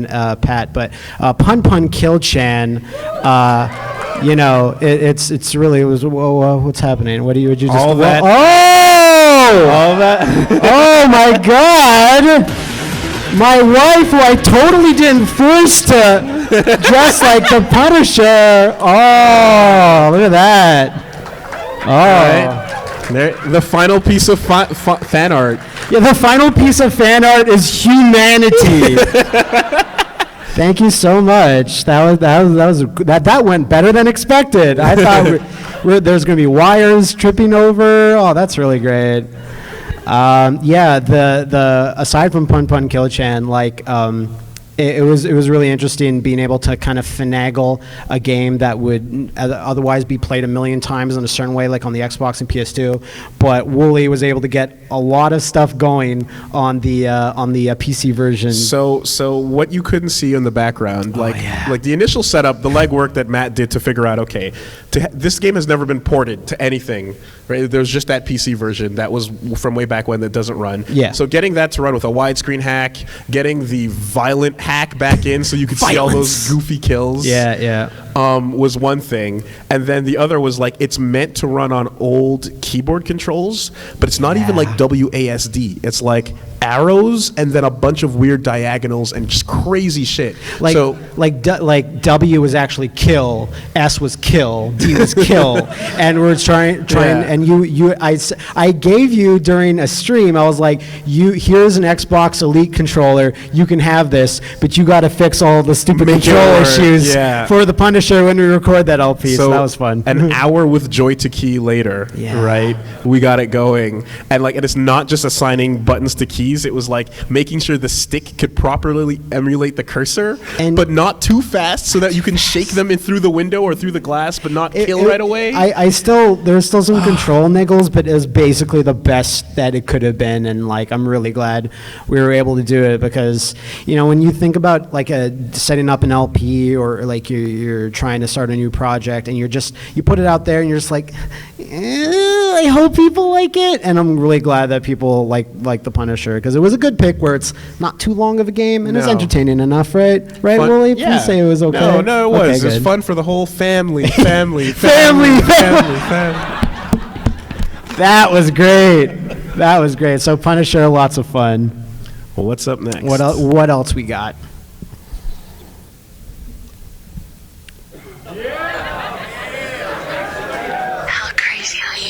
Pat, but Pun Pun Kill Chan, you know, it's really, it was, whoa, what's happening? Would you just, all that, all that, oh my God, my wife, who I totally didn't force to dress like the Punisher. Oh, look at that. Oh. Right. There, the final piece of fan art. Yeah, the final piece of fan art is humanity. Thank you so much. That went better than expected. I thought there's going to be wires tripping over. Oh, that's really great. Yeah, the aside from Pun Pun Kill Chan, like it was really interesting being able to kind of finagle a game that would otherwise be played a million times in a certain way, like on the Xbox and PS2. But Wooly was able to get a lot of stuff going on the PC version. So what you couldn't see in the background, like the initial setup, the legwork that Matt did to figure out, okay, this game has never been ported to anything. Right? There's just that PC version that was from way back when that doesn't run. Yeah. So getting that to run with a widescreen hack, getting the violent hack back in so you could see all those goofy kills. Was one thing. And then the other was like, it's meant to run on old keyboard controls, but it's not even like WASD. It's like arrows and then a bunch of weird diagonals and just crazy shit. Like W was actually kill, S was kill, D was kill, and we're trying and I gave you during a stream, I was like, here's an Xbox Elite controller, you can have this, but you got to fix all the stupid control issues for the Punisher when we record that LP. So that was fun. An hour with Joy to Key later, right? We got it going, and it's not just assigning buttons to keys. It was like making sure the stick could properly emulate the cursor, but not too fast so that you can shake them in through the window or through the glass, but not kill right away. There's still some control niggles, but it was basically the best that it could have been, and I'm really glad we were able to do it, because when you think about setting up an LP, or you're trying to start a new project and you put it out there and you're just like, I hope people like it, and I'm really glad that people like the Punisher, because it was a good pick where it's not too long of a game and it's entertaining enough, right, Wooly? Please say it was okay. No, it was. It was fun for the whole family. That was great. So Punisher, lots of fun. Well, what's up next? What else we got? How crazy are you?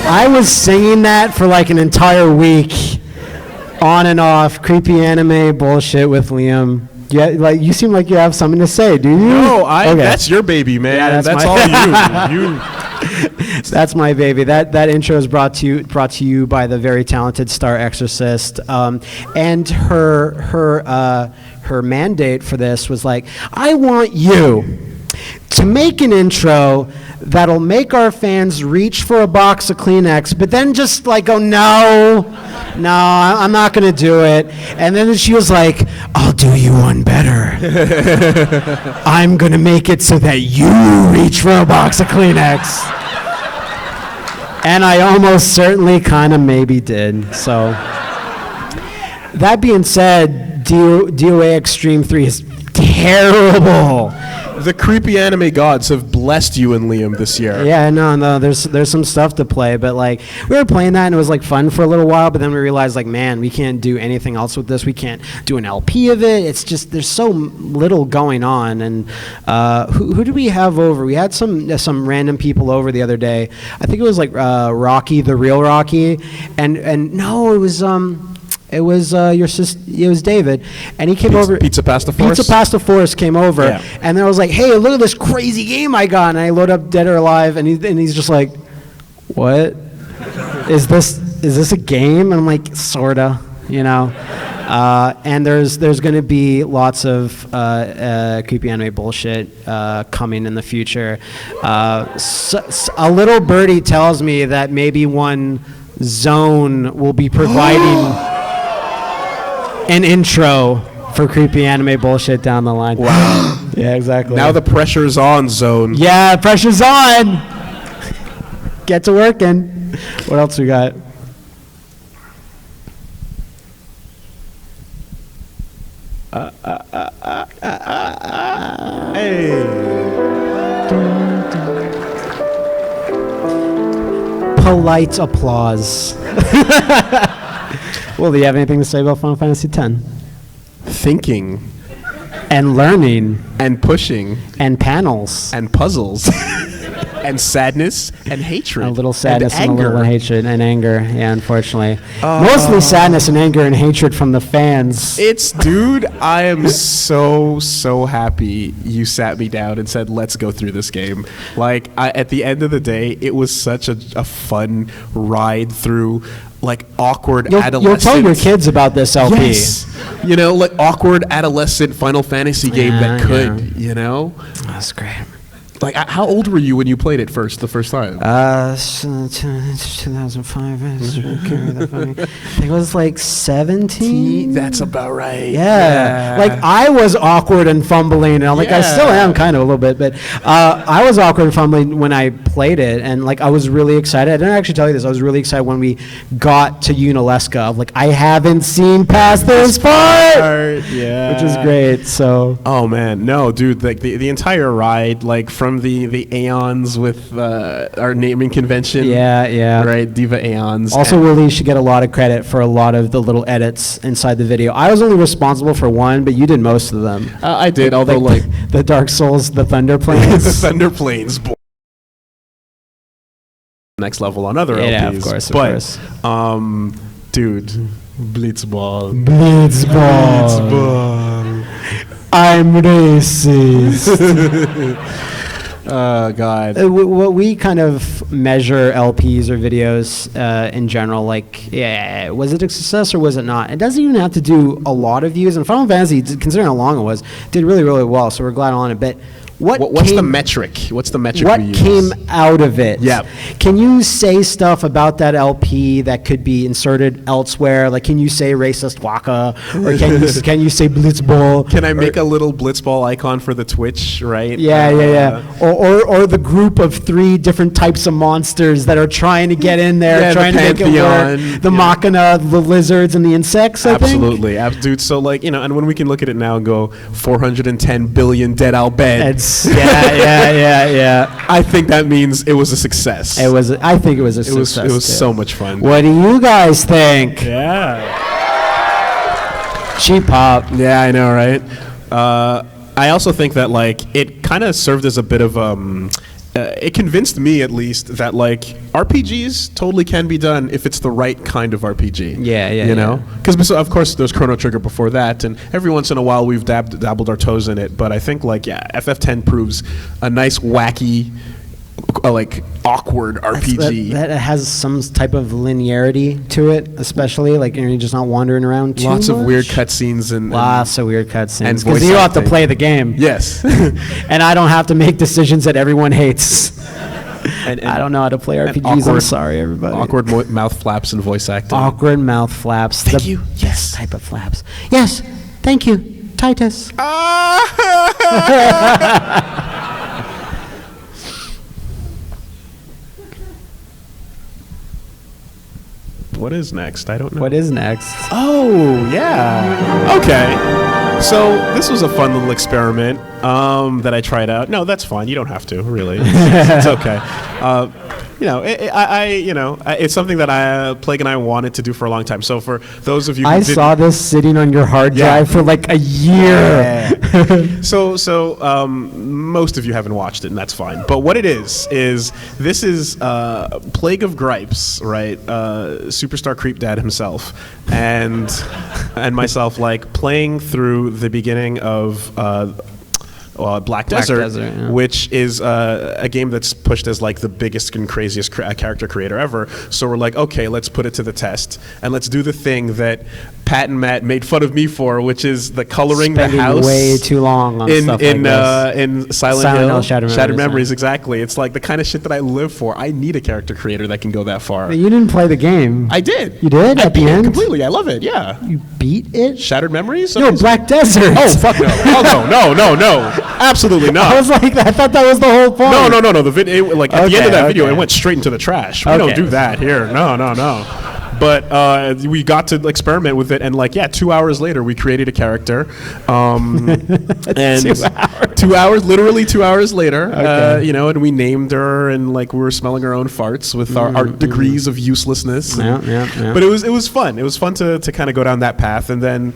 I was singing that for an entire week, on and off, creepy anime bullshit with Liam. Yeah, you seem like you have something to say, do you? No, that's your baby, man. Yeah, that's all you. That's my baby. That intro is brought to you by the very talented Star Exorcist, and her mandate for this was I want you to make an intro that'll make our fans reach for a box of Kleenex, but then just go, no, I'm not going to do it. And then she was like, I'll do you one better. I'm going to make it so that you reach for a box of Kleenex. And I almost certainly kind of maybe did. So that being said, DOA Extreme 3 is terrible. The creepy anime gods have blessed you and Liam this year. Yeah, no, there's some stuff to play, but we were playing that and it was fun for a little while, but then we realized man, we can't do anything else with this. We can't do an LP of it. It's just there's so little going on. And who did we have over? We had some random people over the other day. I think it was Rocky, the real Rocky, and no, it was your sister. It was David, and he came over. Pizza Pasta Force. Pizza Pasta Force came over, and then I was like, "Hey, look at this crazy game I got!" And I load up Dead or Alive, and he's just like, "What? Is this a game?" And I'm like, "Sorta, And there's going to be lots of creepy anime bullshit coming in the future. A little birdie tells me that maybe one zone will be providing an intro for creepy anime bullshit down the line. Wow. Yeah, exactly. Now the pressure's on, Zone. Yeah, pressure's on. Get to working. What else we got? Hey. Polite applause. Well, do you have anything to say about Final Fantasy X? Thinking And learning. and pushing And panels. and puzzles and sadness and hatred. A little sadness and a anger. little hatred and anger. Yeah, unfortunately. Mostly sadness and anger and hatred from the fans. Dude, I am so happy you sat me down and said, let's go through this game. Like, at the end of the day, it was such a fun ride through, like, awkward You'll adolescent. tell your kids about this LP. Yes. You know, like, awkward adolescent Final Fantasy game that could, yeah. you know? That's great. Like, how old were you when you played it the first time? 2005. I think it was like 17. That's about right. Yeah. Like I was awkward and fumbling, and I still am kind of a little bit, but I was awkward and fumbling when I played it, and like I was really excited. I didn't actually tell you this. I was really excited when we got to Unalesca. Like I haven't seen past this part, yeah, which is great. So. Oh man, no, dude, like the entire ride, like from the Aeons with our naming convention. Yeah. Right, Diva Aeons. Also, Willie should get a lot of credit for a lot of the little edits inside the video. I was only responsible for one, but you did most of them. I did, although like the Dark Souls, the Thunder Plains. the Thunder Plains. Next level on other LPs. Yeah, of course. Dude, Blitzball. I'm racist. Oh, God. What we kind of measure LPs or videos in general, like, was it a success or was it not? It doesn't even have to do a lot of views. And Final Fantasy, considering how long it was, did really, really well. So we're glad on it. But what's the metric? What's the metric what we use? came out of it? Yeah. Can you say stuff about that LP that could be inserted elsewhere? Like, can you say racist waka? Or can you say blitzball? Can I make a little blitzball icon for the Twitch, right? Yeah. Or the group of 3 different types of monsters that are trying to get in there, trying to make it work. The Machina, the lizards, and the insects, I think? Absolutely. Dude, so like, you know, and when we can look at it now and go 410 billion dead al bed. Yeah. I think that means it was a success. I think it was a success. It was so much fun. What do you guys think? Yeah. Cheap pop. Yeah, I know, right? I also think that like it kind of served as a bit of it convinced me at least that like RPGs totally can be done if it's the right kind of RPG. Yeah. You know, because of course there's Chrono Trigger before that, and every once in a while we've dabbled our toes in it. But I think like FF10 proves a nice wacky, like awkward RPG that has some type of linearity to it, especially like you're just not wandering around too lots much. of weird cutscenes and Lots of weird cutscenes and because voice you have to acting. play the game. Yes. And I don't have to make decisions that everyone hates. and I don't know how to play RPGs. I'm awkward- sorry, everybody. Awkward mouth flaps and voice acting. Awkward mouth flaps. Thank you. Yes. Type of flaps. Yes. Thank you, Titus. What is next? I don't know. What is next? Oh, yeah. Okay. So this was a fun little experiment that I tried out. No, that's fine. You don't have to, really. It's okay. You know, it's something that Plague and I wanted to do for a long time. So for those of you who I didn't- saw this sitting on your hard drive for like a year. So most of you haven't watched it, and that's fine. But what it is this is Plague of Gripes, right? Superstar Creep Dad himself, and myself, like playing through the beginning of Black Desert, yeah. which is a game that's pushed as like the biggest and craziest character creator ever. So we're like, okay, let's put it to the test, and let's do the thing that Pat and Matt made fun of me for, which is the coloring Spending the house way too long on stuff like this. in Silent Hill, Shattered Memories, exactly. It's like the kind of shit that I live for. I need a character creator that can go that far. You didn't play the game. I did. You did? I At the beat it end? completely. I love it. Yeah. You beat it? Shattered Memories? No, Black Desert. Oh fuck no! Oh no! Absolutely not. I was like, I thought that was the whole point. No. The at the end of that video, okay. it went straight into the trash. We don't do that here. No. But we got to experiment with it, and 2 hours later, we created a character. And 2 hours, literally 2 hours later, Okay. and we named her, and we were smelling our own farts with our degrees of uselessness. Yeah. But it was fun. It was fun to kind of go down that path, and then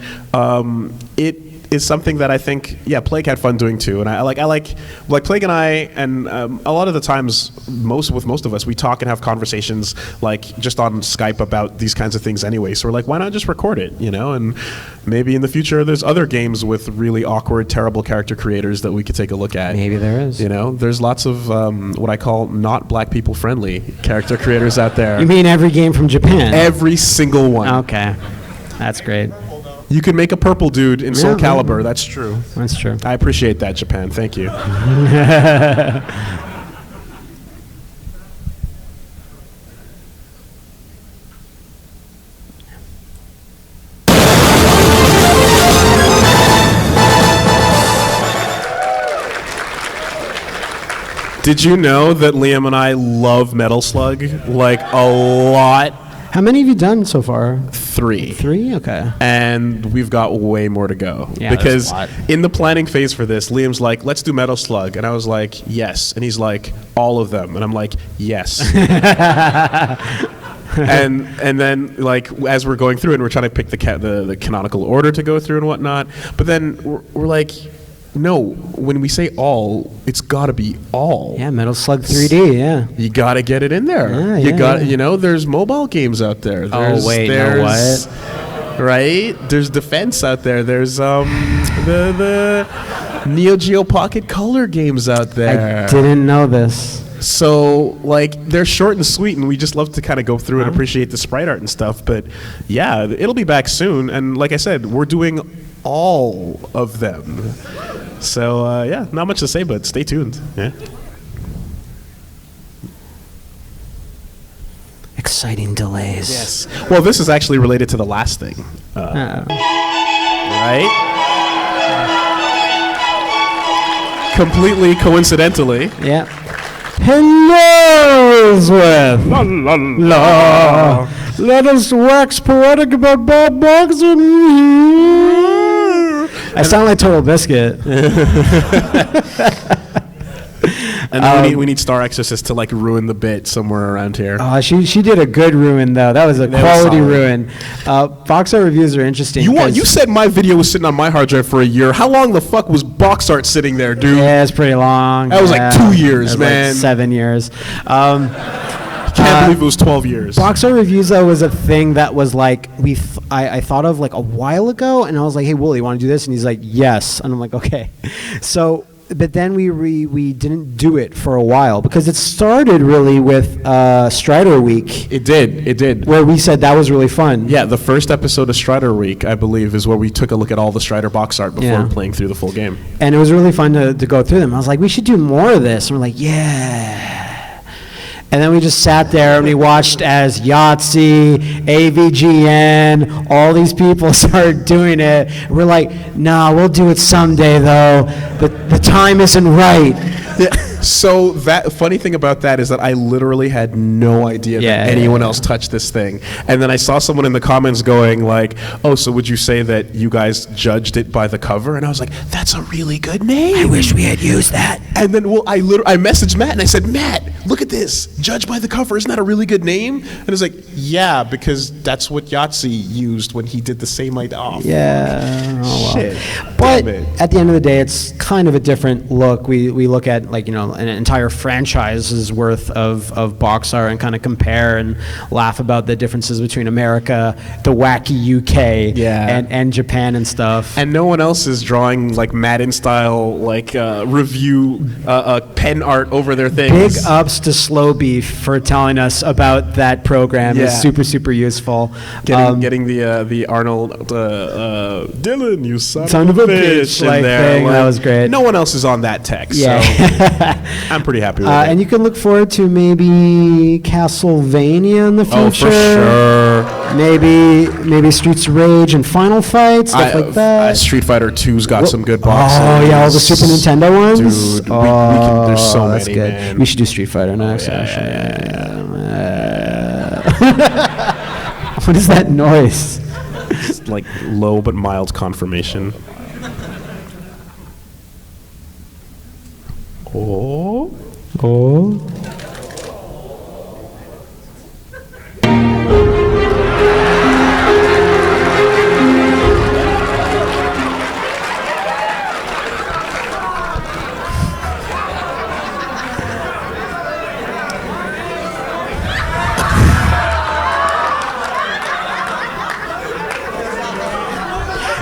it is something that I think, Plague had fun doing too, and I like Plague and I, and a lot of the times, with most of us, we talk and have conversations just on Skype about these kinds of things anyway. So we're like, why not just record it, and maybe in the future there's other games with really awkward, terrible character creators that we could take a look at. Maybe there is. There's lots of what I call not black people friendly character creators out there. You mean every game from Japan? Every single one. Okay, that's great. You can make a purple dude in Soul Calibur. That's true. That's true. I appreciate that, Japan. Thank you. Did you know that Liam and I love Metal Slug? A lot. How many have you done so far? 3. 3? Okay. And we've got way more to go. Yeah, because that's a lot. in the planning phase for this, Liam's like, let's do Metal Slug. And I was like, yes. And he's like, all of them. And I'm like, yes. and then as we're going through it, and we're trying to pick the canonical order to go through and whatnot. But then we're like, no, when we say all, it's got to be all. Yeah, Metal Slug 3D, yeah. You got to get it in there. There's mobile games out there. There's what? Right? There's Defense out there. There's the Neo Geo Pocket Color games out there. I didn't know this. So, they're short and sweet, and we just love to kind of go through and appreciate the sprite art and stuff. But, yeah, it'll be back soon. And like I said, we're doing all of them. So, not much to say, but stay tuned. Yeah. Exciting delays. Yes. Well, this is actually related to the last thing. Right? Completely coincidentally. Yeah. Hello, Elizabeth. La, la, La. Let us wax poetic about Bob Boxer. I sound like Total Biscuit. And then we need Star Exorcist to ruin the bit somewhere around here. She did a good ruin though. That was a quality ruin. Box art reviews are interesting. You said my video was sitting on my hard drive for a year. How long the fuck was box art sitting there, dude? Yeah, it's pretty long. That was 2 years, man. 7 years. Can't believe it was 12 years. Box art reviews though was a thing that was I thought of a while ago, and I was like, hey Wooly, you want to do this? And he's like, yes. And I'm like, okay. So. But then we didn't do it for a while because it started really with Strider Week. It did. Where we said that was really fun. Yeah, the first episode of Strider Week, I believe, is where we took a look at all the Strider box art before playing through the full game. And it was really fun to go through them. I was like, we should do more of this. And we're like, yeah. And then we just sat there and we watched as Yahtzee, AVGN, all these people started doing it. We're like, nah, we'll do it someday though. The time isn't right. Yeah. So that funny thing about that is that I literally had no idea that anyone else touched this thing. And then I saw someone in the comments going oh, so would you say that you guys judged it by the cover? And I was like, that's a really good name. I wish we had used that. And then I messaged Matt and I said, Matt, look at this. Judge by the cover. Isn't that a really good name? And he's like, yeah, because that's what Yahtzee used when he did the same idea. Oh, yeah. Oh, well. Shit. But at the end of the day, it's kind of a different look. We look at an entire franchise's worth of box art and kind of compare and laugh about the differences between America, the wacky UK, and Japan and stuff. And no one else is drawing Madden style review pen art over their things. Big ups to Slow Beef for telling us about that program. It's super, super useful. Getting the Arnold Dylan, you son of a bitch in there. Thing. That was great. No one else is on that tech, so I'm pretty happy with it. And you can look forward to maybe Castlevania in the future. Oh, for sure. Maybe Streets of Rage and Final Fight, stuff like that. Street Fighter 2's got some good boxes. Oh yeah, all the Super Nintendo ones. Dude, we can, there's so that's many. Good. Man. We should do Street Fighter next. What is that noise? It's like low but mild confirmation. Oh.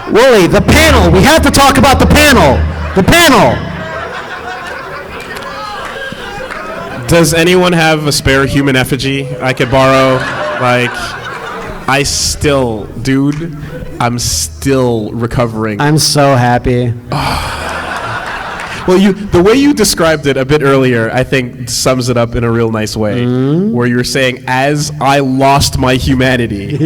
Wooly, the panel. We have to talk about the panel. The panel. Does anyone have a spare human effigy I could borrow? Like, I'm still recovering. I'm so happy. Well, the way you described it a bit earlier, I think sums it up in a real nice way. Where you're saying, as I lost my humanity,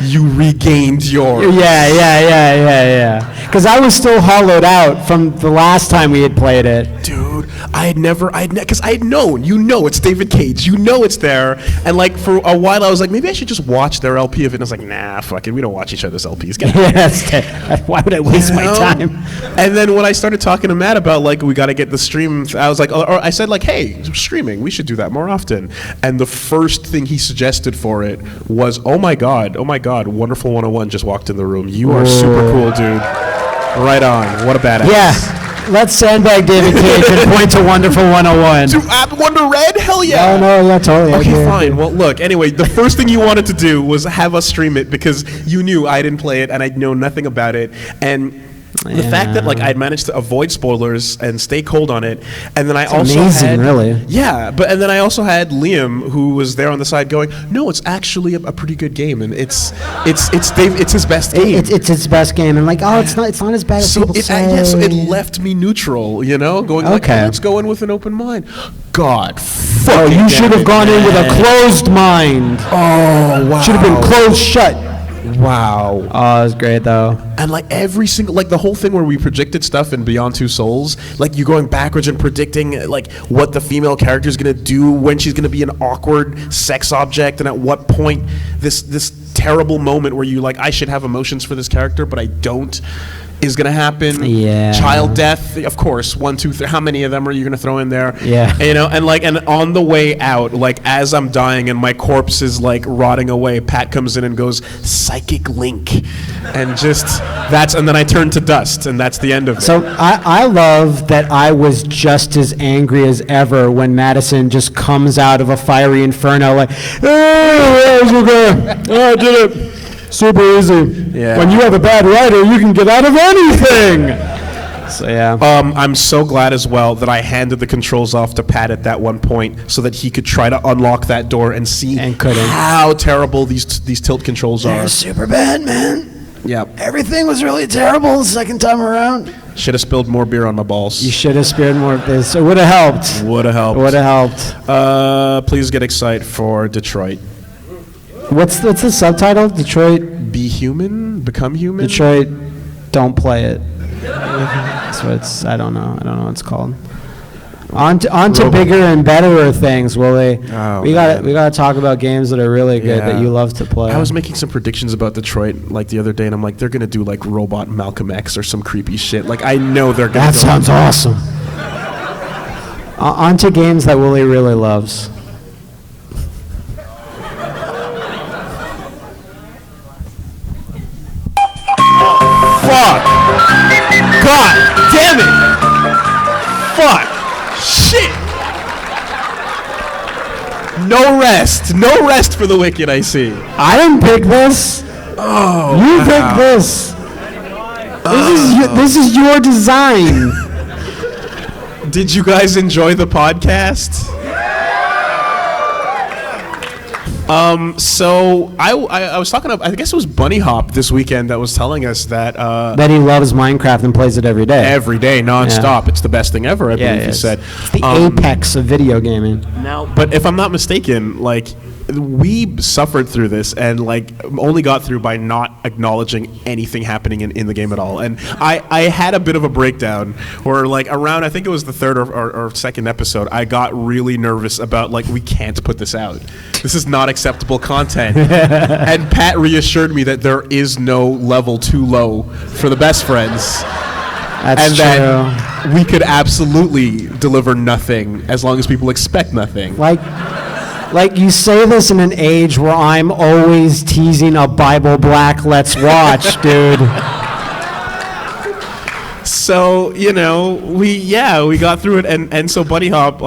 you regained yours. Yeah. Because I was still hollowed out from the last time we had played it. Dude, because I had known, it's David Cage, it's there, and like for a while I was like, maybe I should just watch their LP of it, and I was like, nah, fuck it, we don't watch each other's LPs. Why would I waste my time? And then when I started talking to Matt about like, we got to get the stream, I was like, or I said like, hey, streaming, we should do that more often. And the first thing he suggested for it was, oh my god, Wonderful 101 just walked in the room. You are super cool, dude. Right on. What a badass. Yeah. Let's sandbag David Cage and point to Wonderful 101. To Wonder Red? Hell yeah. No, yeah, totally. Okay, fine. Well, look, anyway, the first thing you wanted to do was have us stream it because you knew I didn't play it and I'd know nothing about it. And the fact that like I'd managed to avoid spoilers and stay cold on it, and then I also had, really. Yeah, and then I also had Liam, who was there on the side, going, "No, it's actually a pretty good game, and it's his best game. It's his best game." And like, it's not as bad as people say. So it left me neutral, going like, let's go in with an open mind. God, you should have gone in with a closed mind. Oh wow, should have been closed shut. Wow. Oh, it was great though. And like every single, like the whole thing where we predicted stuff in Beyond Two Souls, like you going backwards and predicting like what the female character is going to do, when she's going to be an awkward sex object, and at what point this terrible moment where you like, I should have emotions for this character, but I don't, is going to happen. Yeah. Child death, of course. 1, 2, 3. How many of them are you going to throw in there? Yeah. And on the way out, like as I'm dying and my corpse is like rotting away, Pat comes in and goes, "Psychic link," and and then I turn to dust, and that's the end of it. So I love that I was just as angry as ever when Madison just comes out of a fiery inferno like, "Hey, I did it. Super easy. Yeah. When you have a bad writer, you can get out of anything." So yeah. I'm so glad as well that I handed the controls off to Pat at that one point so that he could try to unlock that door and see how terrible these tilt controls are. Super bad, man. Yep. Everything was really terrible the second time around. Should have spilled more beer on my balls. You should have spared more of this. It would have helped. Would have helped. Please get excited for Detroit. What's the subtitle? Detroit. Be human? Become human? Detroit. Don't play it. That's what it's. I don't know what it's called. On to bigger and better things, Willie. Oh, we gotta talk about games that are really good that you love to play. I was making some predictions about Detroit like the other day, and I'm like, they're gonna do like Robot Malcolm X or some creepy shit. Like I know they're gonna. That sounds awesome. On to games that Willie really loves. Fuck! God damn it! Fuck! Shit! No rest for the wicked, I see. I didn't pick this. Oh, you picked this. This is your design. Did you guys enjoy the podcast? So I was talking to, I guess it was Bunny Hop this weekend that was telling us that that he loves Minecraft and plays it every day. Every day, nonstop. Yeah. It's the best thing ever, I believe he said. It's the apex of video gaming. Now, but if I'm not mistaken, like we suffered through this and like only got through by not acknowledging anything happening in the game at all. And I had a bit of a breakdown where like around, I think it was the third or second episode, I got really nervous about like, we can't put this out. This is not acceptable content. And Pat reassured me that there is no level too low for the best friends. That's and true. that we could absolutely deliver nothing as long as people expect nothing. Like you say this in an age where I'm always teasing a Bible Black Let's Watch, dude. So, you know, we got through it, and so Buddy Hop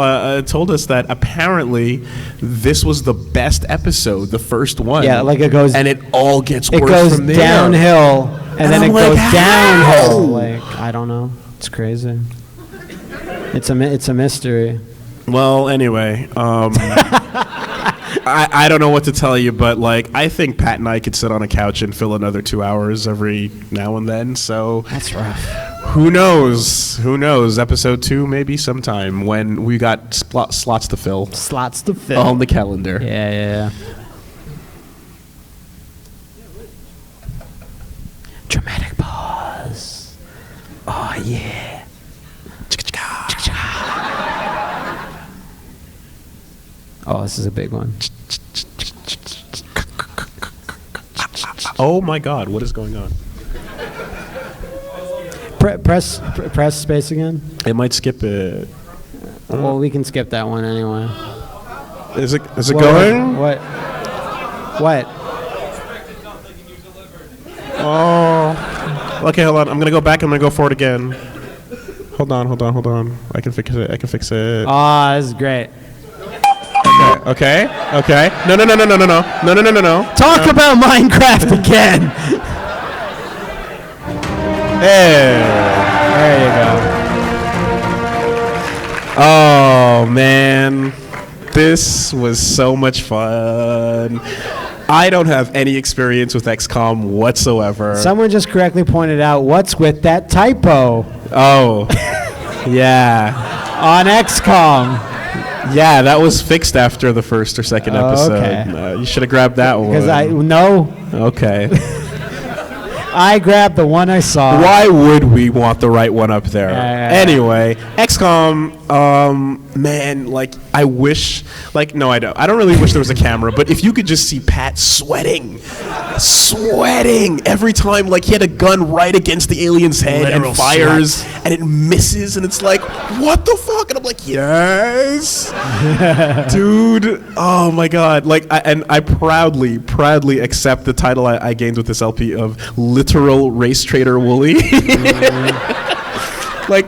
told us that apparently this was the best episode, the first one. Yeah, like it goes... And it all gets worse from there. It goes downhill, and then I'm it like, goes how? downhill. Like, I don't know. It's crazy. It's a mystery. Well, anyway, I don't know what to tell you, but like I think Pat and I could sit on a couch and fill another 2 hours every now and then. So that's rough. Who knows? Who knows? Episode 2 maybe sometime when we got slots to fill. Slots to fill on the calendar. Yeah. Dramatic pause. Oh yeah. Oh, this is a big one. Oh my God, what is going on? Press space again. It might skip it. Well, we can skip that one anyway. Is it going? What? Oh. Okay, hold on. I'm gonna go back. I'm gonna go forward again. Hold on. I can fix it. Ah, this is great. Okay. No. Talk about Minecraft again. There you go. Oh man, this was so much fun. I don't have any experience with XCOM whatsoever. Someone just correctly pointed out what's with that typo. Oh, yeah. On XCOM. Yeah, that was fixed after the first or second episode. Okay. You should have grabbed that one. No. Okay. I grabbed the one I saw. Why would we want the right one up there? Anyway, XCOM, man, like, I wish, like, no, I don't. I don't really wish there was a camera, but if you could just see Pat sweating every time, like, he had a gun right against the alien's head and fires, and it misses, and it's like, what the fuck? And I'm like, yes, dude. Oh my God. Like, I proudly accept the title I gained with this LP of literal race traitor Wooly. Like,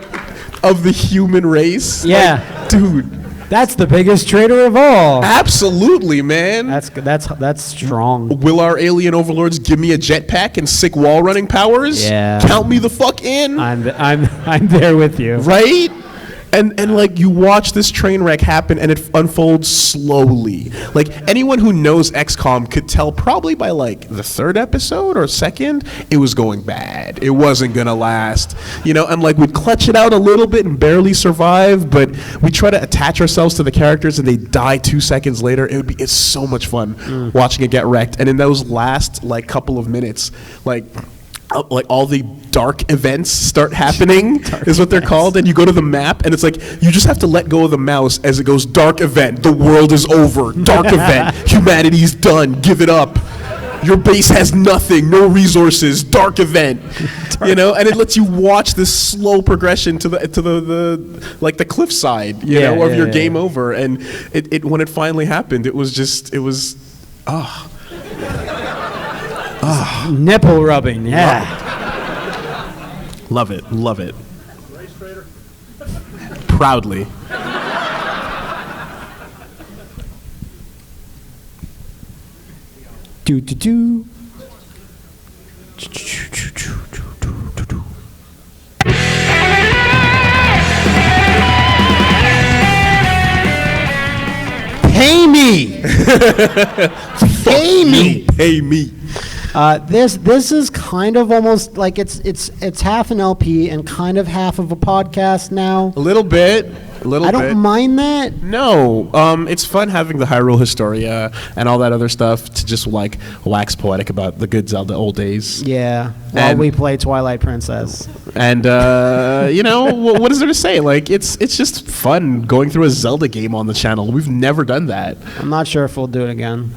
of the human race. Yeah. Like, dude. That's the biggest traitor of all. Absolutely, man. That's strong. Will our alien overlords give me a jetpack and sick wall running powers? Yeah. Count me the fuck in. I'm there with you. Right? And like you watch this train wreck happen and it unfolds slowly. Like anyone who knows XCOM could tell probably by like the third episode or second, it was going bad. It wasn't gonna last. You know, and like we'd clutch it out a little bit and barely survive, but we try to attach ourselves to the characters and they die 2 seconds later. It's so much fun watching it get wrecked. And in those last like couple of minutes, like all the dark events start happening is what they're called, and you go to the map and it's like you just have to let go of the mouse as it goes dark event, the world is over, dark event, humanity's done, give it up, your base has nothing, no resources, dark event. You know, and it lets you watch this slow progression to the like the cliffside, you know, of your game over. And it when it finally happened, it was nipple rubbing, yeah. Love it. Proudly. Do. Pay me. Pay me. This is kind of almost like it's half an LP and kind of half of a podcast now. A little bit. I don't mind that. No, it's fun having the Hyrule Historia and all that other stuff to just like wax poetic about the good Zelda old days. Yeah, while we play Twilight Princess. And what is there to say? Like it's just fun going through a Zelda game on the channel. We've never done that. I'm not sure if we'll do it again.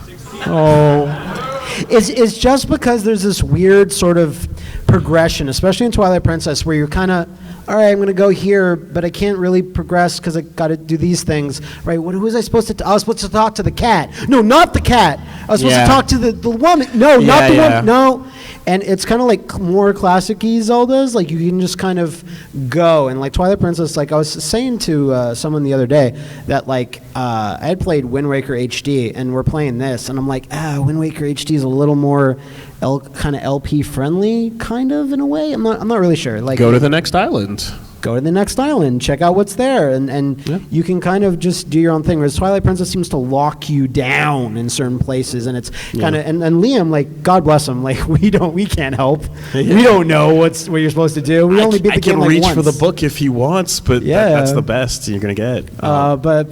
Oh. It's just because there's this weird sort of progression, especially in Twilight Princess, where you're kind of, all right, I'm going to go here, but I can't really progress because I got to do these things, right? Who was I supposed to? I was supposed to talk to the cat. No, not the cat. I was supposed to talk to the woman. No, not the woman. No. And it's kind of like more classic-y Zeldas. Like you can just kind of go. And like Twilight Princess, like I was saying to someone the other day that like I had played Wind Waker HD and we're playing this. And I'm like, Wind Waker HD is a little more kind of LP friendly, kind of in a way. I'm not really sure. Like go to the next island. Go to the next island, check out what's there, and you can kind of just do your own thing. Whereas Twilight Princess seems to lock you down in certain places, and it's kind of and Liam, like God bless him, like we can't help. Yeah. We don't know what you're supposed to do. We only beat the game like once. I can reach for the book if he wants, but that's the best you're gonna get. But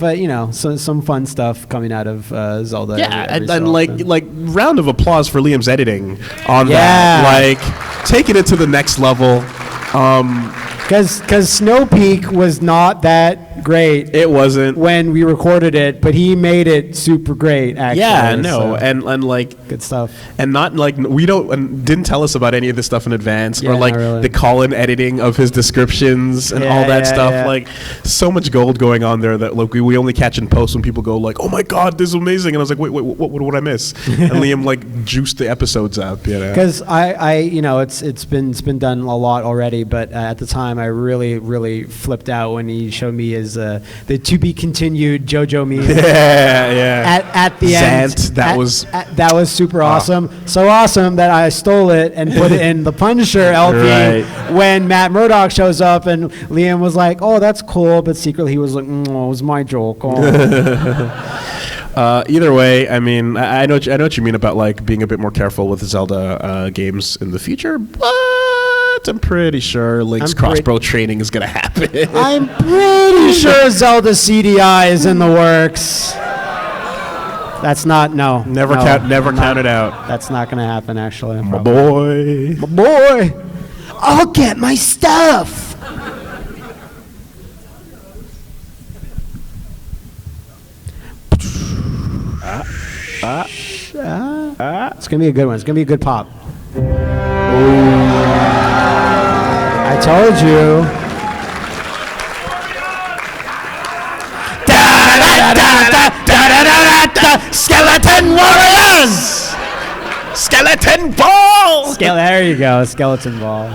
so some fun stuff coming out of Zelda. Yeah, and like round of applause for Liam's editing on that. Like taking it to the next level. Because Snow Peak was not that great. It wasn't when we recorded it, but he made it super great. Actually, yeah, no, and like good stuff. And not like we didn't tell us about any of this stuff in advance, or like the call-in editing of his descriptions and all that stuff. Yeah. Like so much gold going on there that like we only catch in post when people go like, "Oh my God, this is amazing!" And I was like, "Wait, what would I miss?" And Liam like juiced the episodes up, Because I it's been done a lot already, but at the time I really flipped out when he showed me his the to be continued JoJo meme. Yeah. At the end, that was super awesome. So awesome that I stole it and put it in the Punisher LP when Matt Murdock shows up, and Liam was like, "Oh, that's cool," but secretly he was like, "It was my joke." Either way, I mean, I know what you mean about like being a bit more careful with Zelda games in the future, but I'm pretty sure Link's crossbow training is gonna happen. I'm pretty sure Zelda CDI is in the works. That's not Never count it out. That's not gonna happen. Actually, my boy. I'll get my stuff. It's gonna be a good one. It's gonna be a good pop. I told you. Skeleton warriors! Skeleton ball! There you go, skeleton ball.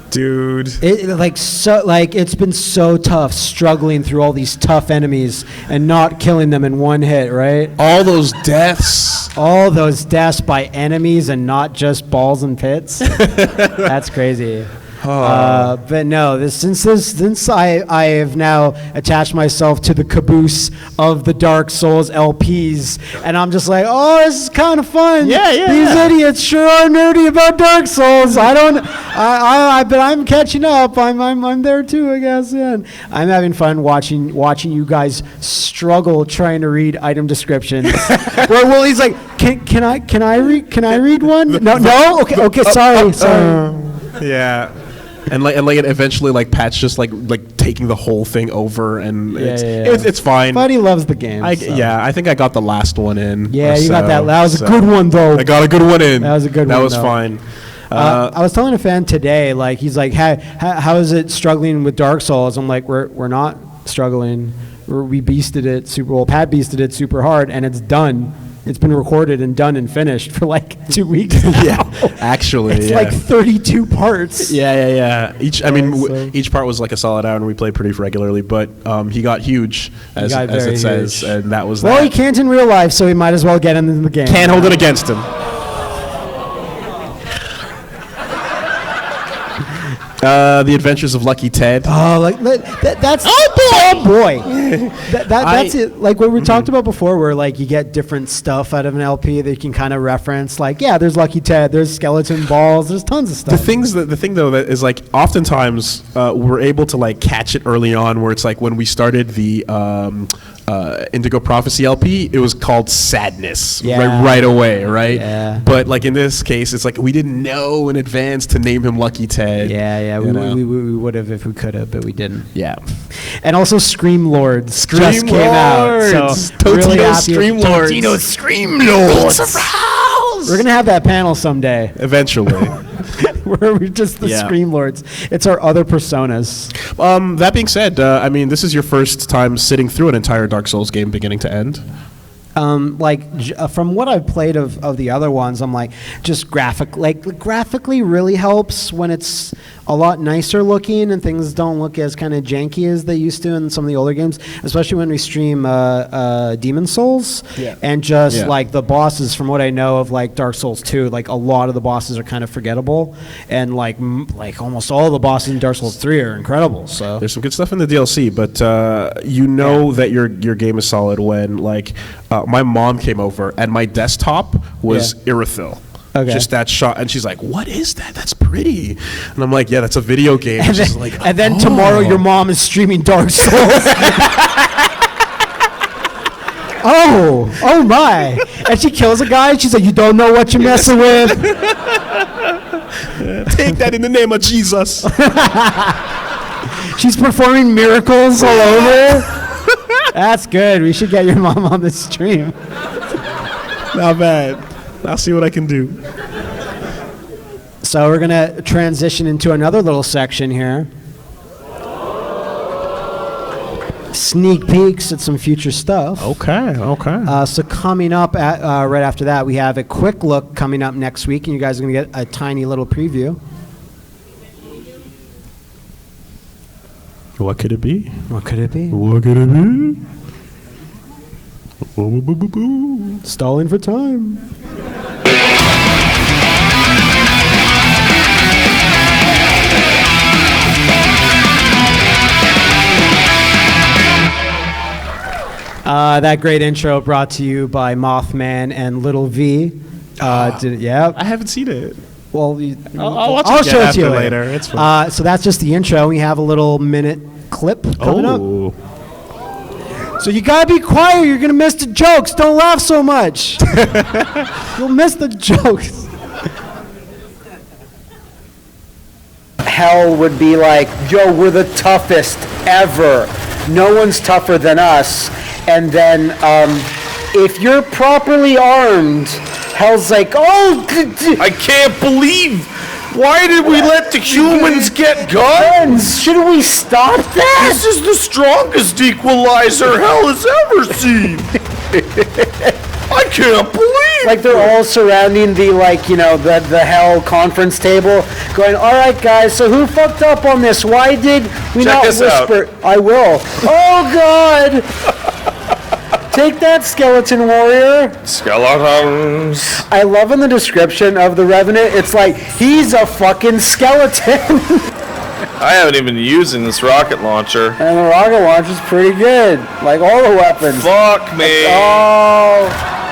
Dude, it's been so tough struggling through all these tough enemies and not killing them in one hit, right? All those deaths by enemies and not just balls and pits. That's crazy. But no, since I have now attached myself to the caboose of the Dark Souls LPs, and I'm just like, oh, this is kind of fun. Yeah. These idiots sure are nerdy about Dark Souls. But I'm catching up. I'm there too, I guess. Yeah. And I'm having fun watching you guys struggle trying to read item descriptions. Well, he's like, can I read one? No. Okay. Sorry. Yeah. And eventually Pat's just like taking the whole thing over, and it's fine. But he loves the game. I think I got the last one in. Yeah, you got that. That was a good one though. I got a good one in. That was a good one. That was fine. I was telling a fan today, like he's like, how is it struggling with Dark Souls? I'm like, we're not struggling. We beasted it super well. Pat beasted it super hard, and it's done. It's been recorded and done and finished for like 2 weeks now. Yeah, actually, it's like 32 parts. Yeah. Each part was like a solid hour, and we played pretty regularly. But he got huge, as it says, huge. And that was. Well, he can't in real life, so he might as well get into the game. Can't hold it against him. The Adventures of Lucky Ted. Oh, like that's oh boy. That's it. Like what we talked about before, where like you get different stuff out of an LP that you can kind of reference. Like, yeah, there's Lucky Ted, there's skeleton balls, there's tons of stuff. The thing though that is like oftentimes we're able to like catch it early on, where it's like when we started the Indigo Prophecy LP, it was called Sadness right away, right? Yeah. But like in this case, it's like we didn't know in advance to name him Lucky Ted. Yeah, we would have if we could have, but we didn't. Yeah. And also Scream Lords just came out. So really happy. Totino's Scream Lords. We're gonna have that panel someday. Eventually. Where we're just the Scream Lords. It's our other personas. That being said, I mean, this is your first time sitting through an entire Dark Souls game beginning to end. From what I've played of the other ones, I'm like, just graphically really helps when it's a lot nicer looking and things don't look as kind of janky as they used to in some of the older games, especially when we stream Demon Souls. Yeah. And just like the bosses, from what I know of like Dark Souls 2, like a lot of the bosses are kind of forgettable, and like almost all the bosses in Dark Souls 3 are incredible. So there's some good stuff in the DLC, but that your game is solid when like my mom came over and my desktop was Irithyll. Okay. Just that shot, and she's like, "What is that? That's pretty." And I'm like, "Yeah, that's a video game." And then tomorrow, your mom is streaming Dark Souls. oh my! And she kills a guy. And she's like, "You don't know what you're messing with." Take that in the name of Jesus. She's performing miracles all over. That's good. We should get your mom on the stream. Not bad. I'll see what I can do. So we're going to transition into another little section here. Sneak peeks at some future stuff. Okay. So coming up right after that, we have a quick look coming up next week, and you guys are going to get a tiny little preview. What could it be? Stalling for time. That great intro brought to you by Mothman and Little V. I haven't seen it. Well, I'll show it to you later. It's fine. So that's just the intro. We have a little minute clip coming up. So you gotta be quiet. You're gonna miss the jokes. Don't laugh so much. You'll miss the jokes. Hell would be like, yo, we're the toughest ever. No one's tougher than us. And then if you're properly armed, Hell's like, oh, I can't believe. Why did we let the humans get guns? Should we stop that? This is the strongest equalizer Hell has ever seen. I can't believe. Like they're all surrounding the the Hell conference table, going, all right, guys. So who fucked up on this? Why did we Check not this whisper? out. I will. Oh God. Take that, skeleton warrior. Skeletons. I love in the description of the Revenant, it's like, he's a fucking skeleton. I haven't even been using this rocket launcher. And the rocket launcher's pretty good. Like all the weapons. Fuck me. Oh,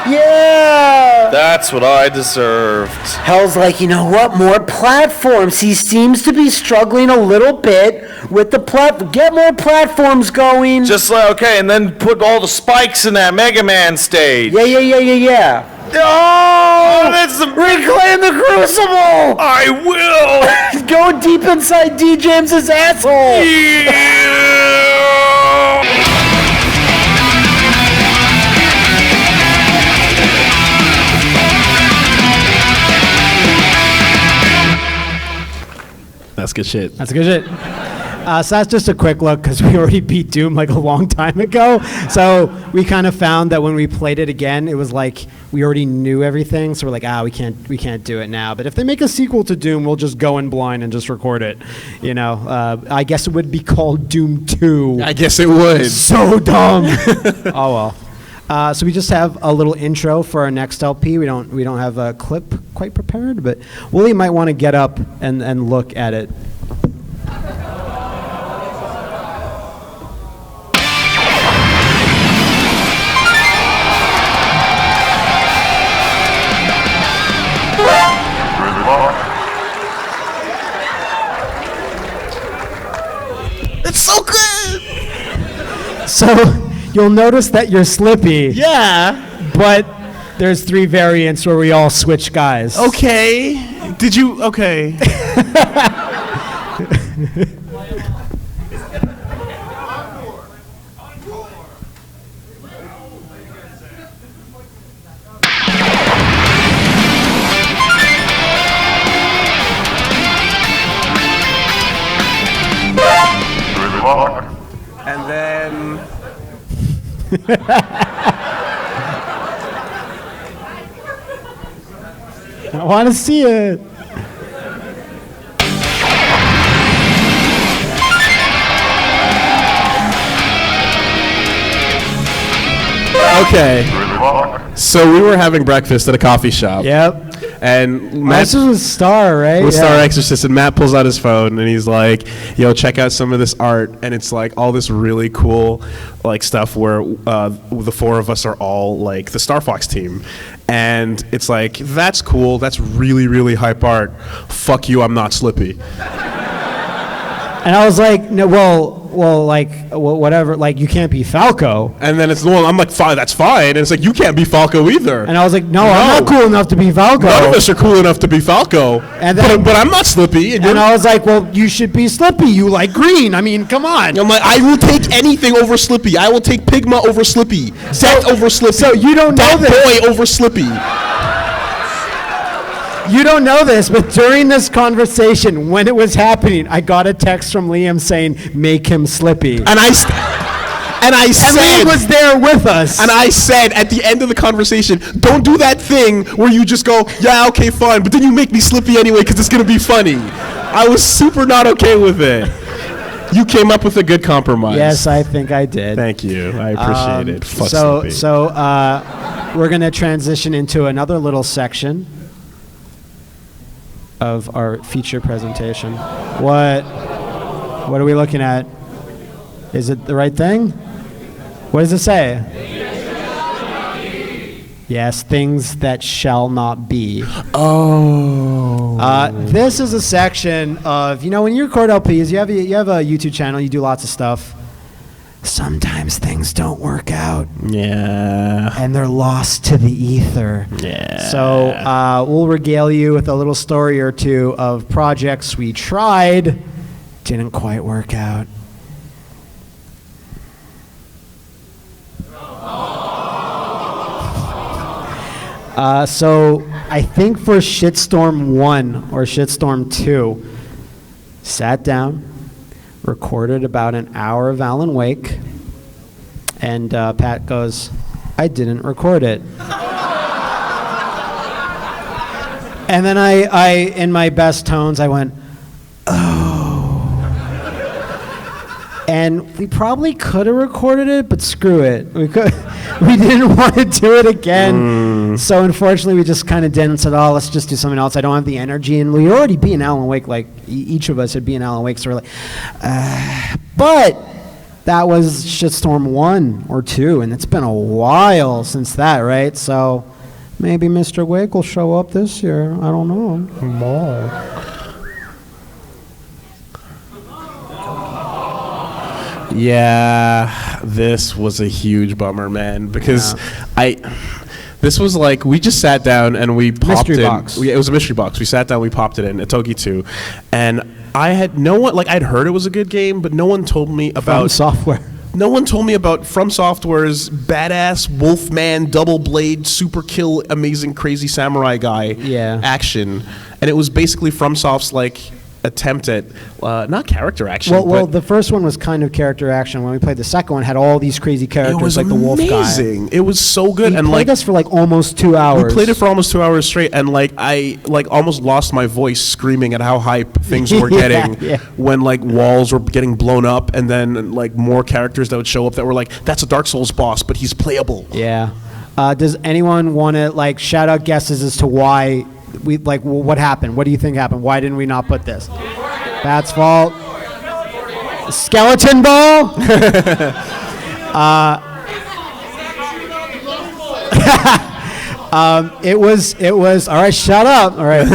yeah. That's what I deserved. Hell's like, you know what? More platforms. He seems to be struggling a little bit with the platform. Get more platforms going. Just like, okay, and then put all the spikes in that Mega Man stage. Yeah. Oh, that's the Reclaim the Crucible! I will! Go deep inside D. James's asshole! That's good shit. That's good shit. So that's just a quick look because we already beat Doom like a long time ago. So we kind of found that when we played it again, it was like we already knew everything. So we're like, we can't do it now. But if they make a sequel to Doom, we'll just go in blind and just record it. You know, I guess it would be called Doom 2. I guess it would. So dumb. Oh well. So we just have a little intro for our next LP. We don't have a clip quite prepared, but Willie might want to get up and look at it. So you'll notice that you're Slippy. Yeah. But there's 3 variants where we all switch guys. Okay. Did you? Okay. And then. I want to see it. Okay. So we were having breakfast at a coffee shop. Yep. And Matt, This was Star, right? with Star Exorcist, and Matt pulls out his phone and he's like, "Yo, check out some of this art." And it's like all this really cool, like stuff where the 4 of us are all like the Star Fox team, and it's like, that's cool. That's really, really hype art. Fuck you, I'm not Slippy. And I was like, no, whatever. Like, you can't be Falco. And then I'm like, fine, that's fine. And it's like, you can't be Falco either. And I was like, no, I'm not cool enough to be Falco. None of us are cool enough to be Falco. And then, but I'm not Slippy. And I was like, well, you should be Slippy. You like green. I mean, come on. I'm like, I will take anything over Slippy. I will take Pigma over Slippy. Zet over Slippy. So you don't know this. Boy over Slippy. You don't know this, but during this conversation, when it was happening, I got a text from Liam saying, make him Slippy. And I said, Liam was there with us. And I said at the end of the conversation, don't do that thing where you just go, yeah, okay, fine, but then you make me Slippy anyway because it's going to be funny. I was super not okay with it. You came up with a good compromise. Yes, I think I did. Thank you. I appreciate it. Fuck Slippy. So we're going to transition into another little section of our feature presentation. What are we looking at? Is it the right thing? What does it say? Yes, things that shall not be. Oh. This is a section of, when you record LPs, you have a YouTube channel, you do lots of stuff. Sometimes things don't work out. Yeah. And they're lost to the ether. Yeah. So we'll regale you with a little story or two of projects we tried, didn't quite work out. So I think for Shitstorm 1 or Shitstorm 2, sat down, recorded about an hour of Alan Wake, and Pat goes, I didn't record it. And then I, in my best tones, I went, and we probably could have recorded it, but screw it. We didn't want to do it again. So unfortunately, we just kind of did and said, oh, let's just do something else. I don't have the energy. And we'd already be in Alan Wake, like each of us had been in Alan Wake. So we're like, but that was Shitstorm 1 or 2. And it's been a while since that, right? So maybe Mr. Wake will show up this year. I don't know. Yeah, this was a huge bummer, man, because this was like, we just sat down and we popped mystery in. Box. It was a mystery box. We sat down, we popped it in, Itogi 2, and I had no one, like, I'd heard it was a good game, but no one told me about From Software. No one told me about From Software's badass Wolfman double blade super kill amazing crazy samurai guy action, and it was basically FromSoft's like attempt at not character action. Well, the first one was kind of character action. When we played the second one, had all these crazy characters like the wolf guy. It was amazing. It was so good. We and played us for like almost 2 hours. We played it for almost 2 hours straight, and like I like almost lost my voice screaming at how hype things were getting when like walls were getting blown up, and then like more characters that would show up that were like, that's a Dark Souls boss, but he's playable. Yeah. Does anyone want to like shout out guesses as to why? We like what happened? What do you think happened? Why didn't we not put this? Pat's fault. Skeleton ball. It was all right. Shut up. All right.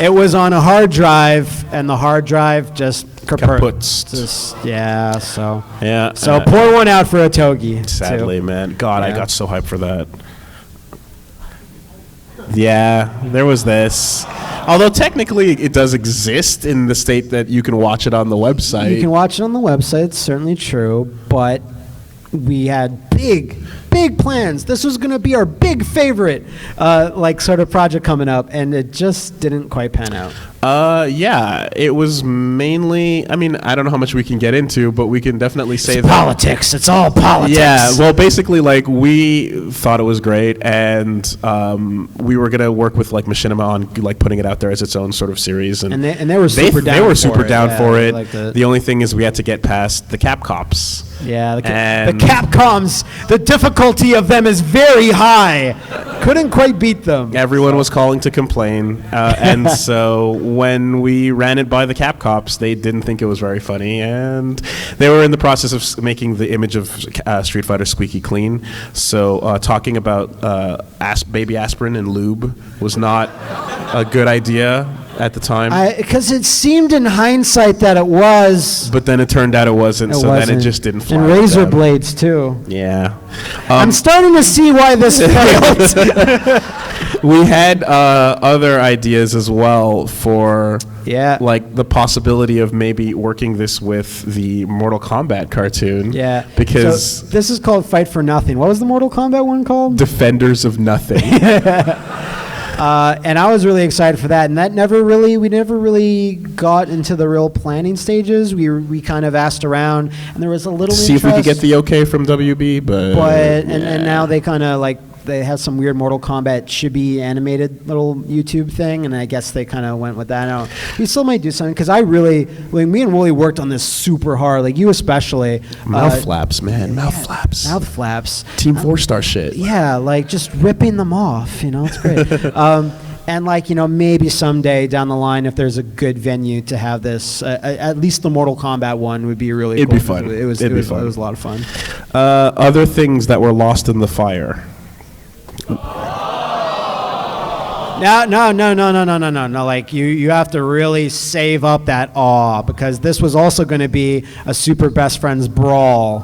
It was on a hard drive, and the hard drive just Kaput. Yeah, so. Yeah. So pour one out for Otogi. Sadly, too. man. God, I Yeah. got so hyped for that. Yeah, there was this. Although technically it does exist in the state that you can watch it on the website. You can watch it on the website, it's certainly true, but we had big plans. This was going to be our big favorite, sort of project coming up, and it just didn't quite pan out. Yeah, it was mainly, I mean, I don't know how much we can get into, but we can definitely say that. Politics. It's all politics. Yeah, well, basically, like, we thought it was great, and we were going to work with, like, Machinima on, like, putting it out there as its own sort of series. And they were super down for it. They were super down for they it. liked it. The only thing is we had to get past the Cap Cops. Yeah, the And- Capcoms, the difficulty of them is very high. Couldn't quite beat them. Everyone was calling to complain, and so when we ran it by the Cap Cops, they didn't think it was very funny, and they were in the process of making the image of Street Fighter squeaky clean. So talking about baby aspirin and lube was not a good idea at the time. Because it seemed in hindsight that it was. But then it turned out it wasn't, then it just didn't fly. And with razor them. blades, too. Yeah. I'm starting to see why this failed. We had other ideas as well for like the possibility of maybe working this with the Mortal Kombat cartoon. Yeah. Because so this is called Fight for Nothing. What was the Mortal Kombat one called? Defenders of Nothing. And I was really excited for that, and we never really got into the real planning stages. We kind of asked around, and there was a little See interest, if we could get the okay from WB, and now they kind of they have some weird Mortal Kombat chibi animated little YouTube thing, and I guess they kind of went with that. Now we still might do something because me and Wooly worked on this super hard, like you especially. Mouth flaps, man, mouth flaps. Mouth flaps. Team 4-star shit. Yeah, like just ripping them off, it's great. And maybe someday down the line, if there's a good venue to have this, at least the Mortal Kombat one would be really It'd cool. be fun. It was It'd be fun. It was a lot of fun. Other things that were lost in the fire. No. Like you have to really save up that awe because this was also going to be a super best friends brawl.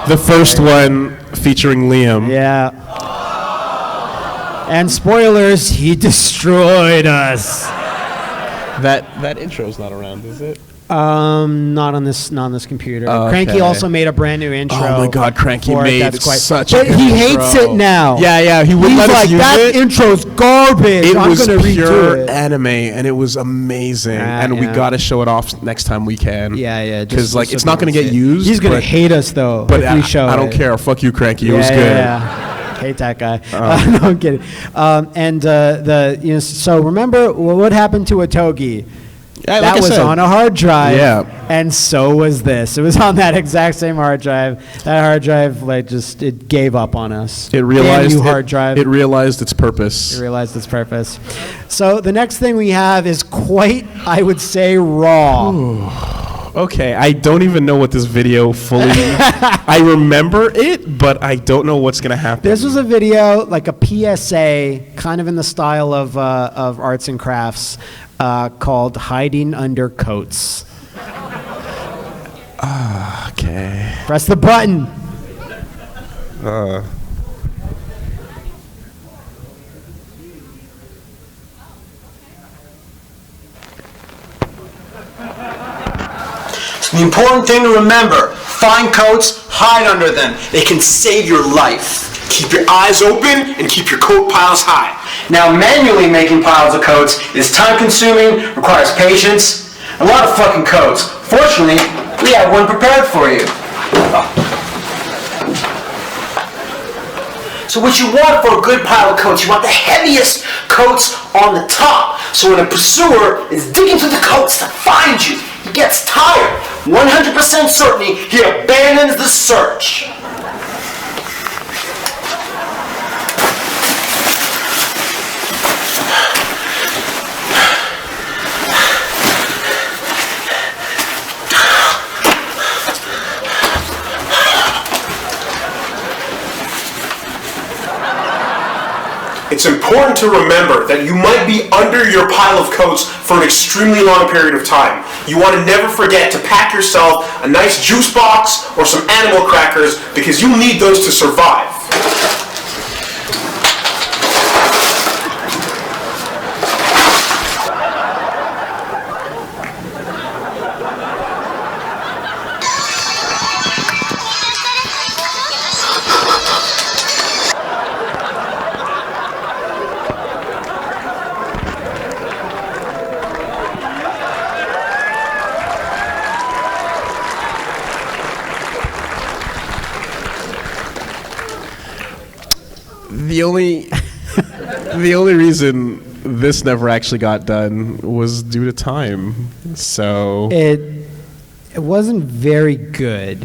The first one featuring Liam. Yeah. And spoilers, he destroyed us. That intro's not around, is it? Not on this computer. Okay. Cranky also made a brand new intro. Oh my God, Cranky for it. made That's quite, such but a good he hates intro. it now. Yeah, he wouldn't He's let us like, use that it. intro's garbage. It I'm was gonna redo pure it. anime, and it was amazing. And we yeah. got to show it off next time we can. Yeah. Because just it's so not going to people get see it. used. He's gonna hate us though. But if we show I don't it. care. Fuck you, Cranky. It Yeah, was good. Yeah. Hate that guy. No, I'm kidding. So remember what happened to Otogi? Yeah, That like I was said. on a hard drive. Yeah. And so was this. It was on that exact same hard drive. That hard drive, it gave up on us. It realized Damn you, hard drive. It realized its purpose. It realized its purpose. So the next thing we have is quite, I would say, raw. Okay, I don't even know what this video fully. I remember it, but I don't know what's gonna happen. This was a video, like a PSA, kind of in the style of arts and crafts, called "Hiding Under Coats." Okay. Press the button. The important thing to remember, find coats, hide under them. They can save your life. Keep your eyes open and keep your coat piles high. Now, manually making piles of coats is time consuming, requires patience, a lot of fucking coats. Fortunately, we have one prepared for you. So what you want for a good pile of coats, you want the heaviest coats on the top. So when a pursuer is digging through the coats to find you, he gets tired. 100% certainty, he abandons the search. It's important to remember that you might be under your pile of coats for an extremely long period of time. You want to never forget to pack yourself a nice juice box or some animal crackers because you need those to survive. The only reason this never actually got done was due to time. So it wasn't very good.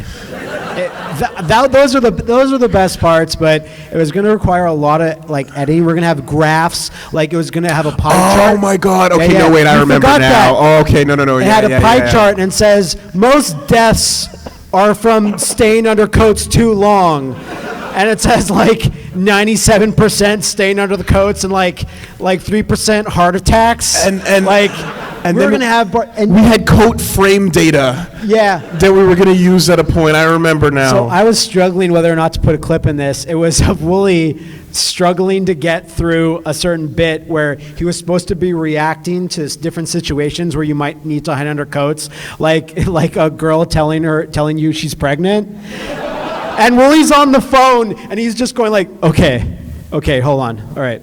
Those are the best parts, but it was going to require a lot of like editing. We're going to have graphs, like it was going to have a pie chart. Oh my God! Okay, Yeah, no wait, I you remember now. forgot that. Oh, okay, no. It had a pie chart and it says most deaths are from staying under coats too long. And it says like 97% staying under the coats and like 3% heart attacks. And we're gonna have we had coat frame data. Yeah. That we were gonna use at a point. I remember now. So I was struggling whether or not to put a clip in this. It was of Wooly struggling to get through a certain bit where he was supposed to be reacting to different situations where you might need to hide under coats, like a girl telling you she's pregnant. And Wooly's on the phone, and he's just going like, okay, hold on, all right.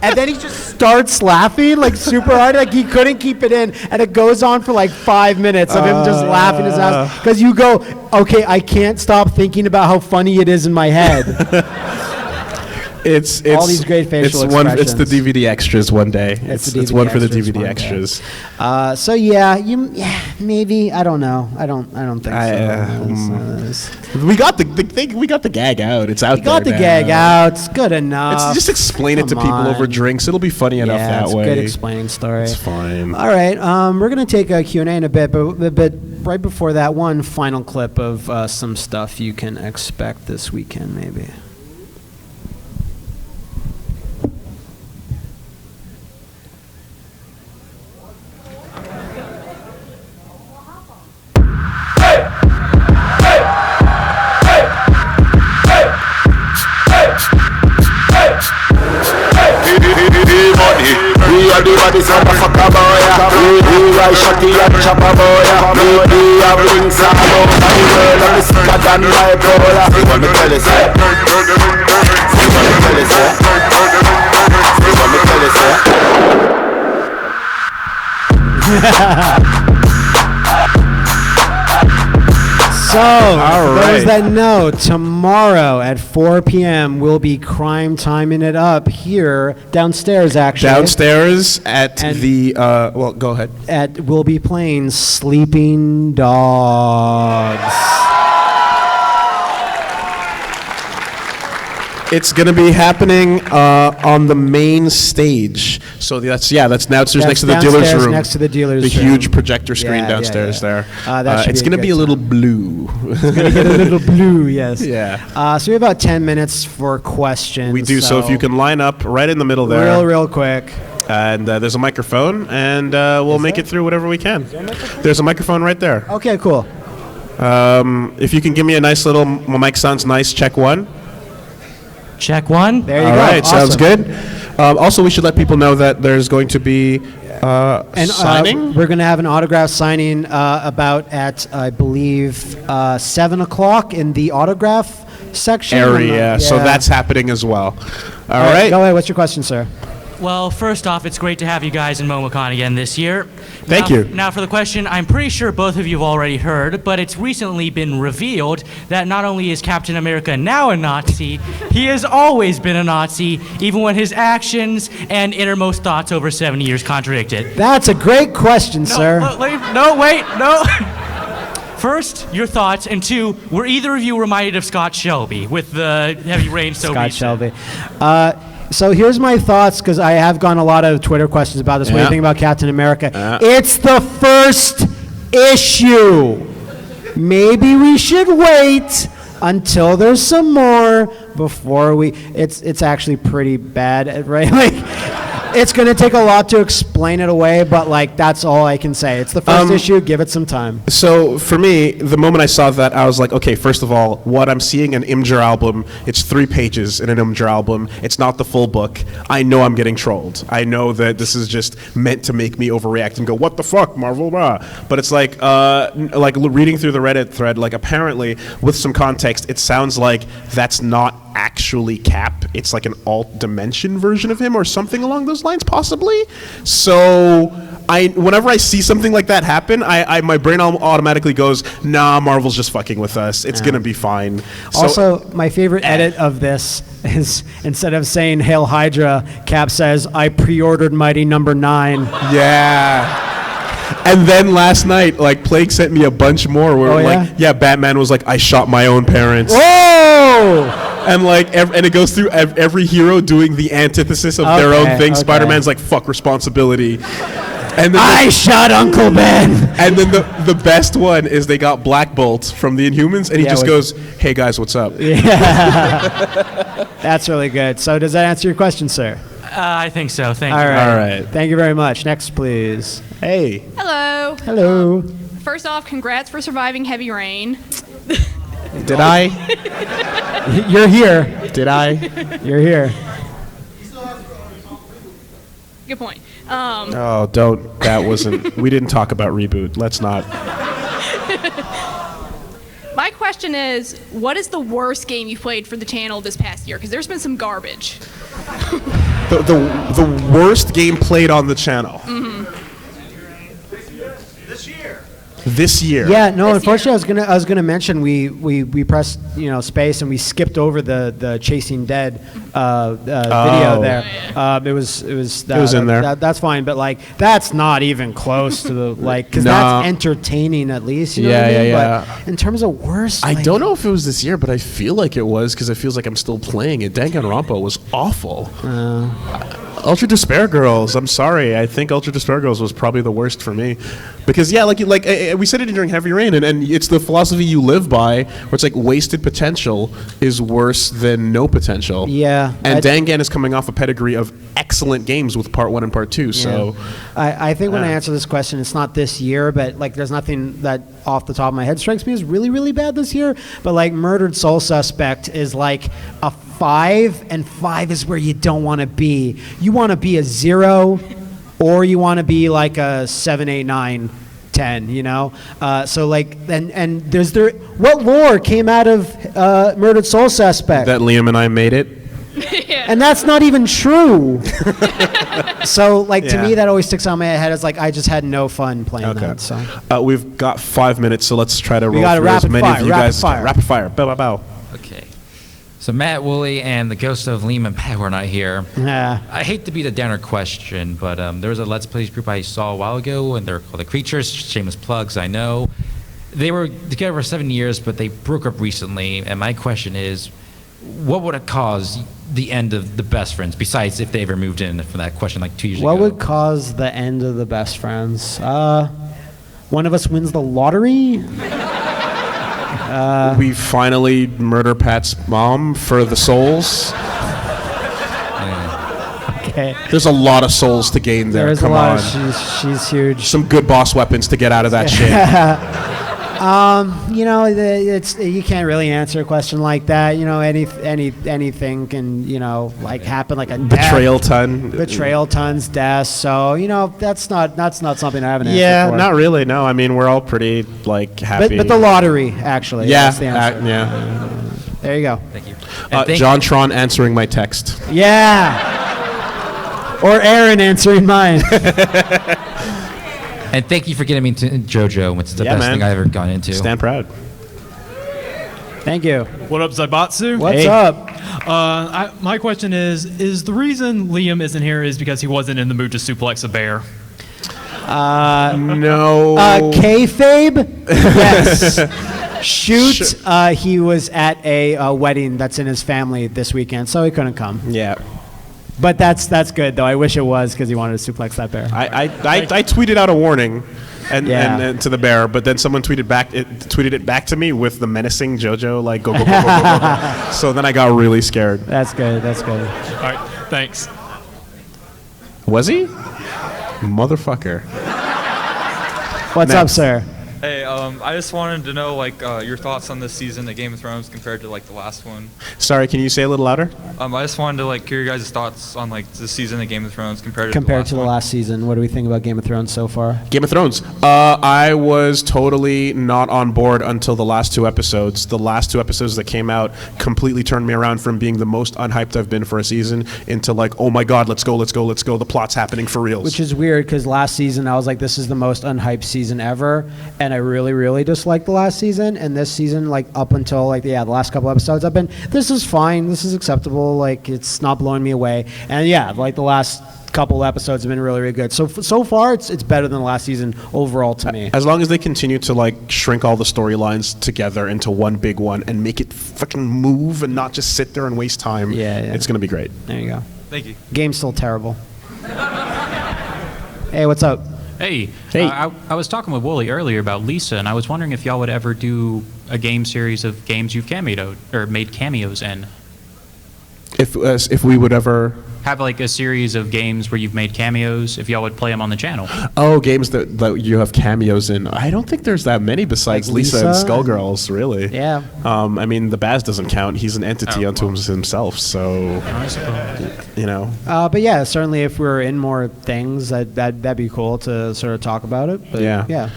And then he just starts laughing like super hard, like he couldn't keep it in, and it goes on for like 5 minutes of him just laughing his ass, because you go, okay, I can't stop thinking about how funny it is in my head. It's all these great facial expressions. It's the DVD extras one day. It's one for the DVD extras. So maybe I don't know. I don't think so. We got the gag out. It's out there. We got the gag out. It's good enough. It's just explain it to people over drinks. It'll be funny enough that way. Yeah, it's a good explaining story. It's fine. All right, we're gonna take a Q&A in a bit, but right before that, one final clip of some stuff you can expect this weekend, maybe. We are the body motherfucker boy. We ride shotty and chopper boy. We are wings all over the world and we sicker than bipolar. See what me tell you, say. See what me tell you, say. See what me tell you, say. So, those that know, tomorrow at 4 p.m. we'll be crime timing it up here downstairs, actually. Downstairs at the well, go ahead. We'll be playing Sleeping Dogs. It's going to be happening on the main stage. So that's downstairs next to the dealer's room. Next to the dealer's room. The huge projector screen downstairs there. It's going to be a little blue. It's going to get a little blue, yes. Yeah. So we have about 10 minutes for questions. We do. So if you can line up right in the middle there. Real quick. And there's a microphone, and we'll make it through whatever we can. There's a microphone right there. Okay, cool. If you can give me a nice little, my mic sounds nice, check one. Check one. There you go. All right, awesome. Sounds good. Also, we should let people know that there's going to be signing. We're going to have an autograph signing about at, I believe, 7 o'clock in the autograph section. Area, so that's happening as well. All right. Go ahead. What's your question, sir? Well, first off, it's great to have you guys in MomoCon again this year. Thank you. Now for the question, I'm pretty sure both of you have already heard, but it's recently been revealed that not only is Captain America now a Nazi, he has always been a Nazi, even when his actions and innermost thoughts over 70 years contradict it. That's a great question, sir. No. First, your thoughts, and two, were either of you reminded of Scott Shelby with the heavy rain so Scott recent? Shelby. So here's my thoughts, because I have gotten a lot of Twitter questions about this. What do you think about Captain America? It's the first issue. Maybe we should wait until there's some more before we. It's actually pretty bad, right? Like. It's going to take a lot to explain it away, but like that's all I can say. It's the first issue. Give it some time. So for me, the moment I saw that, I was like, okay, first of all, what I'm seeing an Imgur album. It's 3 pages in an Imgur album. It's not the full book. I know I'm getting trolled. I know that this is just meant to make me overreact and go, what the fuck, Marvel? Blah. But it's like reading through the Reddit thread, like apparently with some context, it sounds like that's not actually Cap. It's like an alt dimension version of him or something along those lines, possibly. So whenever I see something like that happen, my brain automatically goes, nah, Marvel's just fucking with us. It's gonna be fine. Also, my favorite edit of this is instead of saying Hail Hydra, Cap says, I pre-ordered Mighty Number 9. Yeah. And then last night, like, Plague sent me a bunch more where, Batman was like, I shot my own parents. Whoa! And like, and it goes through every hero doing the antithesis of their own thing. Spider-Man's like, fuck responsibility. And then I shot Uncle Ben. And then the best one is they got Black Bolt from the Inhumans, and he just goes, hey guys, what's up? Yeah. That's really good. So does that answer your question, sir? I think so. Thank you. All All right. Thank you very much. Next, please. Hey. Hello. Hello. First off, congrats for surviving heavy rain. Did I? You're here. Did I? You're here. Good point. Oh, don't. That wasn't. We didn't talk about Reboot. Let's not. My question is, what is the worst game you've played for the channel this past year? Because there's been some garbage. The worst game played on the channel. This year. Yeah, no. Unfortunately, I was gonna mention we pressed space and we skipped over the Chasing Dead video there. It was in there. That's fine, but like that's not even close to the because that's entertaining at least. You know what I mean? But in terms of worst, I don't know if it was this year, but I feel like it was because it feels like I'm still playing it. Danganronpa was awful. Ultra Despair Girls. I'm sorry. I think Ultra Despair Girls was probably the worst for me, because like we said it during Heavy Rain, and it's the philosophy you live by, where it's like wasted potential is worse than no potential. Yeah. And Dangan is coming off a pedigree of excellent games with Part 1 and Part 2. So I think when I answer this question, it's not this year, but like there's nothing that off the top of my head strikes me as really, really bad this year. But like Murdered Soul Suspect is like a 5, and 5 is where you don't want to be. You want to be a 0, or you want to be like a 7, 8, 9, 10. So like and there's what lore came out of Murdered Soul Suspect? that Liam and I made it. And that's not even true. So like to me that always sticks out in my head as like I just had no fun playing that. So we've got 5 minutes, so let's try to roll got a through as rapid many fire, of you rapid guys. fire. Rapid fire. Bow, bow, bow. Okay. So Matt Woolley and the ghost of Liam and Pat were not here. I hate to be the downer question, but there was a Let's Plays group I saw a while ago, and they're called The Creatures. Shameless plugs, I know. They were together for 7 years, but they broke up recently. And my question is, what would have caused the end of the best friends, besides if they ever moved in for that question like 2 years ago? what would cause the end of the best friends? One of us wins the lottery? We finally murder Pat's mom for the souls. Okay. There's a lot of souls to gain there. There's Come a lot on. she's huge. Some good boss weapons to get out of that shit. It's you can't really answer a question like that. Anything can happen, like a Betrayal death, ton. betrayal tons, death. So that's not something I haven't answered Yeah, for. not really. No, I mean we're all pretty happy. But the lottery actually. Yeah, that's the answer. yeah. There you go. Thank you. And John Tron answering my text. Yeah. Or Aaron answering mine. And thank you for getting me into JoJo, which is the best man. thing I've ever gone into. Stand proud. Thank you. What up, Zaibatsu? What's up? My question is the reason Liam isn't here is because he wasn't in the mood to suplex a bear? No. Kayfabe? Yes. Shoot. He was at a wedding that's in his family this weekend, so he couldn't come. Yeah. But that's good, though. I wish it was because he wanted to suplex that bear. I tweeted out a warning. and to the bear. But then someone tweeted it back to me with the menacing JoJo, like go go go go go go. So then I got really scared. That's good. That's good. All right, thanks. Was he? Motherfucker. What's up, sir? Hey, I just wanted to know your thoughts on this season of Game of Thrones compared to the last one. Sorry, can you say a little louder? I just wanted to hear your guys' thoughts on the season of Game of Thrones compared to the last season. What do we think about Game of Thrones so far? Game of Thrones. I was totally not on board until the last 2 episodes. The last 2 episodes that came out completely turned me around from being the most unhyped I've been for a season into oh my god, let's go. The plot's happening for reals. Which is weird because last season I was like, this is the most unhyped season ever, and I really, really disliked the last season. And this season, up until the last couple episodes, I've been, this is fine, this is acceptable, it's not blowing me away. And the last couple episodes have been really, really good. So far, it's better than the last season overall to me. As long as they continue to shrink all the storylines together into one big one and make it fucking move and not just sit there and waste time, it's gonna be great. There you go. Thank you. Game's still terrible. Hey, what's up? Hey. I was talking with Wooly earlier about Lisa, and I was wondering if y'all would ever do a game series of games you've made cameos in. If we would ever have a series of games where you've made cameos, if y'all would play them on the channel. Oh, games that you have cameos in. I don't think there's that many besides Lisa and Skullgirls, really. Yeah. I mean, the Baz doesn't count. He's an entity unto himself, so But yeah, certainly if we're in more things, that'd be cool to sort of talk about it. But yeah.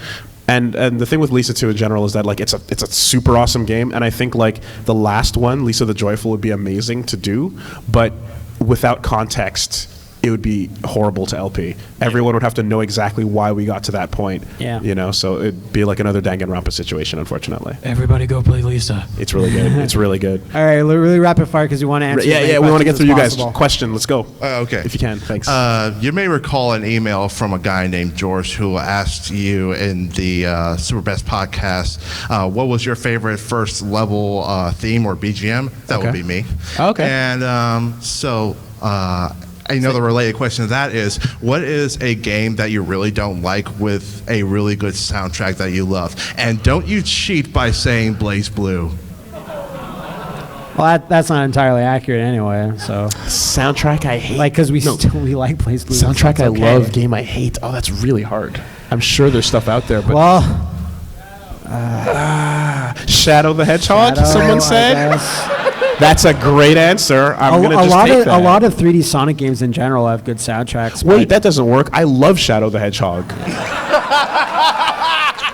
And the thing with Lisa 2 in general is that it's a super awesome game, and I think the last one, Lisa the Joyful, would be amazing to do, but without context, it would be horrible to LP. Everyone would have to know exactly why we got to that point. Yeah. So it'd be like another Danganronpa situation, unfortunately. Everybody go play Lisa. It's really good. It's really good. All right, really rapid fire because we want to answer. Yeah, we want to get through you guys. Question, let's go. Okay. If you can, thanks. You may recall an email from a guy named George who asked you in the Super Best podcast, what was your favorite first level theme or BGM? That would be me. Okay. And another related question to that is, what is a game that you really don't like with a really good soundtrack that you love? And don't you cheat by saying Blaze Blue. Well, that's not entirely accurate anyway. So soundtrack I hate. Because we like Blaze Blue. Soundtrack I love, game I hate. Oh, that's really hard. I'm sure there's stuff out there, but Shadow the Hedgehog. Someone said. That's a great answer. I'm going to just take that. A lot of 3D Sonic games in general have good soundtracks. Wait, that doesn't work. I love Shadow the Hedgehog.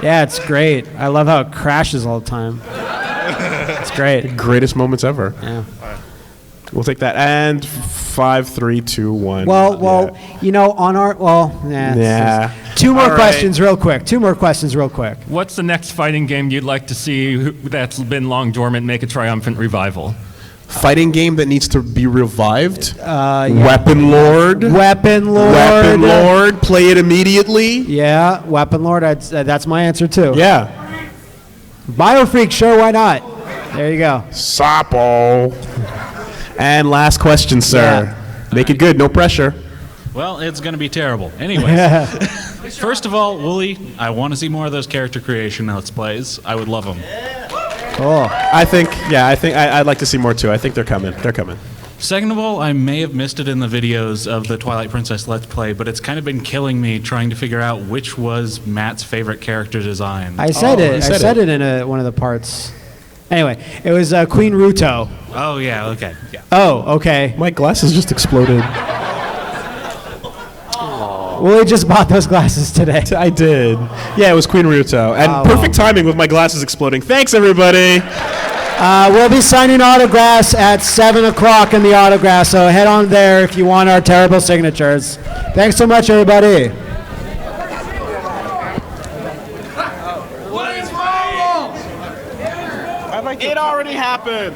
Yeah, it's great. I love how it crashes all the time. It's great. Greatest moments ever. Yeah. We'll take that. And 5, 3, 2, 1. On our two more questions real quick. What's the next fighting game you'd like to see that's been long dormant make a triumphant revival? Fighting game that needs to be revived? Weapon Lord. Play it immediately. Yeah, Weapon Lord. That's my answer too. Yeah. Biofreak, sure, why not? There you go. Sapo. And last question, sir. Yeah. Make it good, no pressure. Well, it's going to be terrible. Anyways, first of all, Wooly, I want to see more of those character creation Let's Plays. I would love them. Cool. I think I'd like to see more too. I think they're coming. Second of all, I may have missed it in the videos of the Twilight Princess Let's Play, but it's kind of been killing me trying to figure out which was Matt's favorite character design. I said it in one of the parts. Anyway, it was Queen Ruto. Oh, yeah, okay. Yeah. Oh, okay. My glasses just exploded. Well, we just bought those glasses today. I did. Yeah, it was Queen Ruto. And perfect timing with my glasses exploding. Thanks, everybody. We'll be signing autographs at 7 o'clock in the autograph, so head on there if you want our terrible signatures. Thanks so much, everybody. It already happened.